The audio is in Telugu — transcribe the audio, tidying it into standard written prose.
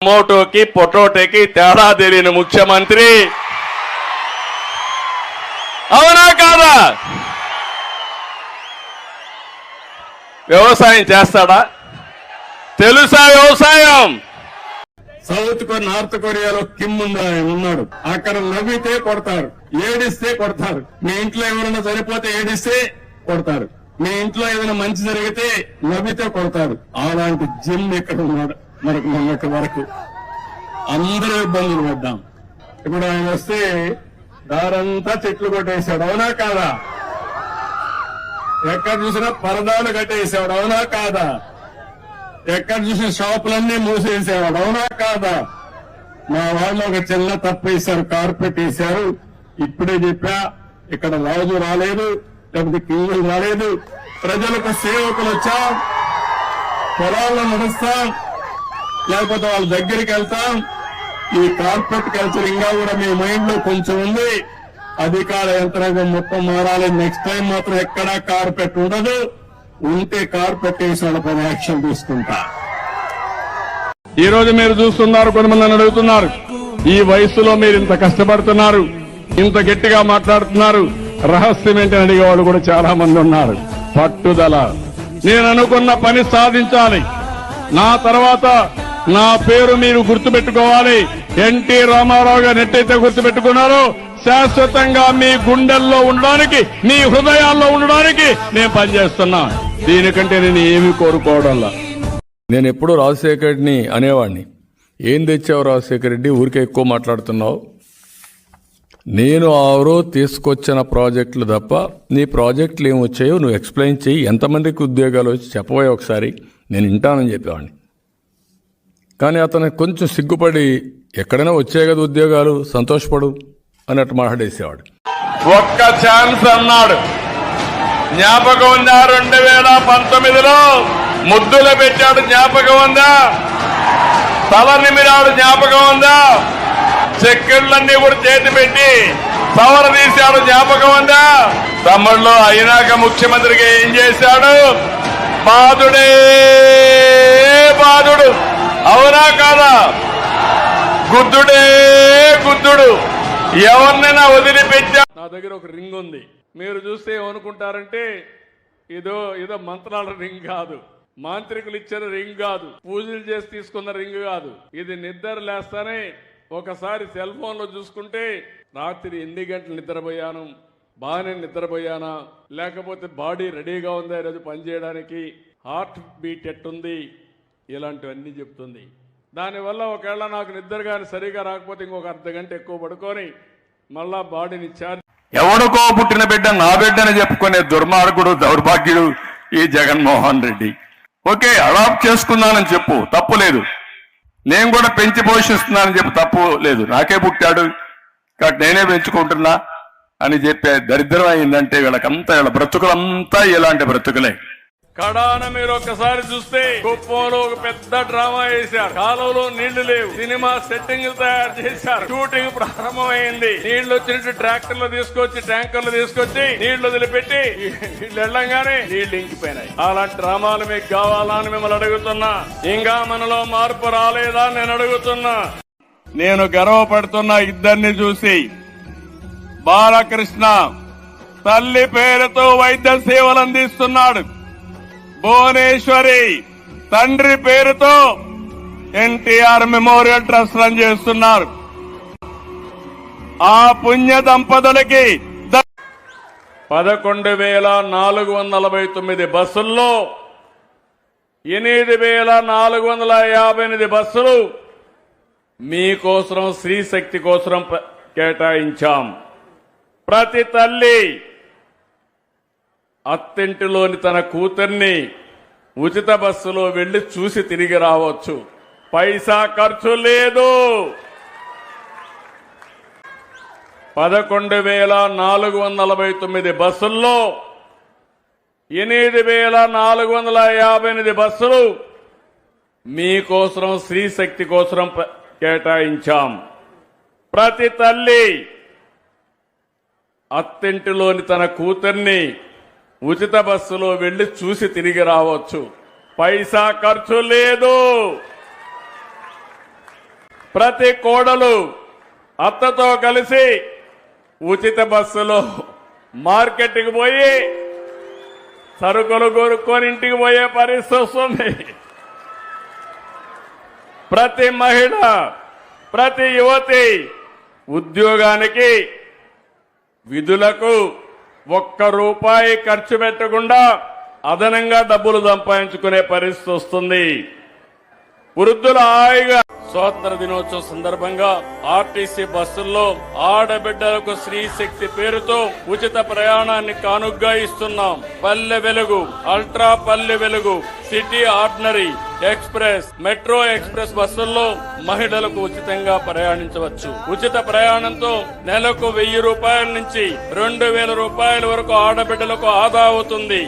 మోటోకి పొటోటోకి తేడా తెలియని ముఖ్యమంత్రి అవునా కాదా? వ్యవసాయం చేస్తాడా? తెలుసా వ్యవసాయం? సౌత్ నార్త్ కొరియాలో కిమ్ ఉన్నాడు. అక్కడ నవ్వితే కొడతారు, ఏడిస్తే కొడతారు. మీ ఇంట్లో ఎవరైనా సరిపోతే ఏడిస్తే కొడతారు. మీ ఇంట్లో ఏదైనా మంచి జరిగితే నవ్వితే కొడతారు. అలాంటి జిమ్ ఇక్కడ ఉన్నాడు. మనకు మొన్నటి వరకు అందరూ ఇబ్బందులు పడ్డాం. ఇప్పుడు ఆయన వస్తే దారంతా చెట్లు కొట్టేశాడు. అవునా కాదా? ఎక్కడ చూసినా పరదాలు కట్టేసాడు. అవునా కాదా? ఎక్కడ చూసిన షాపులన్నీ మూసేసేవాడు. అవునా కాదా? మా వాళ్ళు ఒక చిన్న తప్పు వేశారు, కార్పెట్ వేశారు. ఇప్పుడే చెప్పా, ఇక్కడ రాజు రాలేదు, లేకపోతే కింగులు రాలేదు. ప్రజలకు సేవకులు వచ్చాం, పొలాల్లో నడుస్తాం, లేకపోతే వాళ్ళ దగ్గరికి వెళ్తాం. ఈ కార్పెట్ కల్చర్ ఇంకా కూడా మీ మైండ్ లో కొంచెం ఉంది. అధికార యంత్రాంగం మొత్తం మారాలి. నెక్స్ట్ టైం మాత్రం ఎక్కడా కార్పెట్ ఉండదు. ఉంటే కార్పెట్ వేసి వాళ్ళపై యాక్షన్ తీసుకుంటా. ఈ రోజు మీరు చూస్తున్నారు, కొంతమంది అడుగుతున్నారు, ఈ వయసులో మీరు ఇంత కష్టపడుతున్నారు, ఇంత గట్టిగా మాట్లాడుతున్నారు, రహస్యం ఏంటని అడిగేవాళ్ళు కూడా చాలా మంది ఉన్నారు. పట్టుదల. నేను అనుకున్న పని సాధించాలి. నా తర్వాత నా పేరు మీరు గుర్తుపెట్టుకోవాలి. ఎన్టీ రామారావు గారు ఎట్టయితే గుర్తుపెట్టుకున్నారో శాశ్వతంగా మీ గుండెల్లో ఉండడానికి, మీ హృదయాల్లో ఉండడానికి నేను పనిచేస్తున్నా. దీనికంటే నేను ఏమీ కోరుకోవడంలా. నేను ఎప్పుడూ రాజశేఖర రెడ్డిని అనేవాడిని, ఏం తెచ్చావు రాజశేఖర రెడ్డి, ఊరికే ఎక్కువ మాట్లాడుతున్నావు. నేను ఆరో తీసుకొచ్చిన ప్రాజెక్టులు తప్ప నీ ప్రాజెక్టులు ఏమి వచ్చాయో నువ్వు ఎక్స్ప్లెయిన్ చెయ్యి, ఎంతమందికి ఉద్యోగాలు వచ్చి చెప్పబోయే ఒకసారి, నేను వింటానని చెప్పేవాడిని. కానీ అతను కొంచెం సిగ్గుపడి, ఎక్కడైనా వచ్చాయి కదా ఉద్యోగాలు, సంతోషపడు అన్నట్టు మాట్లాడేసేవాడు. ఒక్క ఛాన్స్ అన్నాడు. జ్ఞాపకం ఉందా? 2019లో ముద్దులు పెట్టాడు, జ్ఞాపకం ఉందా? తల నిమిరాడు, జ్ఞాపకం ఉందా? చెక్కిళ్ళన్నీ కూడా చేతి పెట్టి సవర తీశాడు, జ్ఞాపకం ఉందా? తమ్ముళ్ళు అయినాక ముఖ్యమంత్రిగా ఏం చేశాడు? బాధుడే బాధుడు. అవునా కాదా? గుద్దుడే గుద్దుడు. ఎవరినైనా వదిలిపెట్టా. నా దగ్గర ఒక రింగ్ ఉంది. మీరు చూస్తే ఏమనుకుంటారంటే ఏదో మంత్రాల రింగ్ కాదు, మాంత్రికులు ఇచ్చిన రింగ్ కాదు, పూజలు చేసి తీసుకున్న రింగ్ కాదు. ఇది నిద్ర లేస్తానే ఒకసారి సెల్ ఫోన్ లో చూసుకుంటే రాత్రి ఎన్ని గంటలు నిద్రపోయాను, బాగానే నిద్రపోయానా, లేకపోతే బాడీ రెడీగా ఉందా ఈరోజు పనిచేయడానికి, హార్ట్ బీట్ ఎట్టుంది, ఇలాంటివన్నీ చెప్తుంది. దానివల్ల ఒకవేళ నాకు నిద్ర కానీ సరిగా రాకపోతే ఇంకొక అర్ధ గంట ఎక్కువ పడుకొని మళ్ళా బాడీని ఛార్జ్. ఎవడికో పుట్టిన బిడ్డ నా బిడ్డని చెప్పుకునే దుర్మార్గుడు, దౌర్భాగ్యుడు ఈ జగన్మోహన్ రెడ్డి. ఓకే, అడాప్ట్ చేసుకున్నానని చెప్పు, తప్పు లేదు. నేను కూడా పెంచి పోషిస్తున్నానని చెప్పు, తప్పు లేదు. నాకే పుట్టాడు కాబట్టి నేనే పెంచుకుంటున్నా అని చెప్పే దరిద్రం అయిందంటే వీళ్ళకంతా, వీళ్ళ బ్రతుకులంతా ఇలాంటి బ్రతుకులే. కడాన మీరు ఒక్కసారి చూస్తే కుప్పంలో ఒక పెద్ద డ్రామా వేశారు. కాలువలో నీళ్లు లేవు, సినిమా సెట్టింగ్ తయారు చేశారు, షూటింగ్ ప్రారంభమైంది. నీళ్లు వచ్చినట్టు ట్రాక్టర్లు తీసుకొచ్చి, ట్యాంకర్లు తీసుకొచ్చి నీళ్లు వదిలిపెట్టి నీళ్లు వెళ్ళంగానే నీళ్లు ఇంకిపోయినాయి. అలాంటి డ్రామాలు మీకు కావాలా అని మిమ్మల్ని అడుగుతున్నా. ఇంకా మనలో మార్పు రాలేదా నేను అడుగుతున్నా. నేను గర్వపడుతున్న ఇద్దరిని చూసి. బాలకృష్ణ తల్లి పేరుతో వైద్య సేవలు అందిస్తున్నాడు. భువనేశ్వరి తండ్రి పేరుతో ఎన్టీఆర్ మెమోరియల్ ట్రస్ట్ రన్ చేస్తున్నారు. ఆ పుణ్య దంపతులకి 11,449 బస్సుల్లో 8,458 బస్సులు మీకోసం, స్త్రీశక్తి కోసం కేటాయించాం. ప్రతి తల్లి అత్తింటిలోని తన కూతుర్ని ఉచిత బస్సులో వెళ్లి చూసి తిరిగి రావచ్చు. పైసా ఖర్చు లేదు. 11,449 బస్సుల్లో 8,458 బస్సులు మీకోసం, స్త్రీశక్తి కోసం కేటాయించాం. ప్రతి తల్లి అత్తింటిలోని తన కూతుర్ని ఉచిత బస్సులో వెళ్లి చూసి తిరిగి రావచ్చు. పైసా ఖర్చు లేదు. ప్రతి కోడలు అత్తతో కలిసి ఉచిత బస్సులో మార్కెట్కి పోయి సరుకులు కొనుక్కొని ఇంటికి పోయే పరిస్థితి వస్తుంది. ప్రతి మహిళ, ప్రతి యువతి ఉద్యోగానికి, విధులకు ₹1 ఖర్చు పెట్టకుండా అదనంగా డబ్బులు సంపాదించుకునే పరిస్థితి వస్తుంది. వృద్ధుల హాయిగా స్వాతంత్ర దినోత్సవం సందర్భంగా ఆర్టీసీ బస్సుల్లో ఆడబిడ్డలకు స్త్రీ శక్తి పేరుతో ఉచిత ప్రయాణాన్ని కానుగ్గా ఇస్తున్నాం. Palle Velugu, ultra Palle Velugu, city ordinary express, metro express బస్సుల్లో మహిళలకు ఉచితంగా ప్రయాణించవచ్చు. ఉచిత ప్రయాణంతో నెలకు ₹1000 నుంచి ₹2000 వరకు ఆడబిడ్డలకు ఆదా అవుతుంది.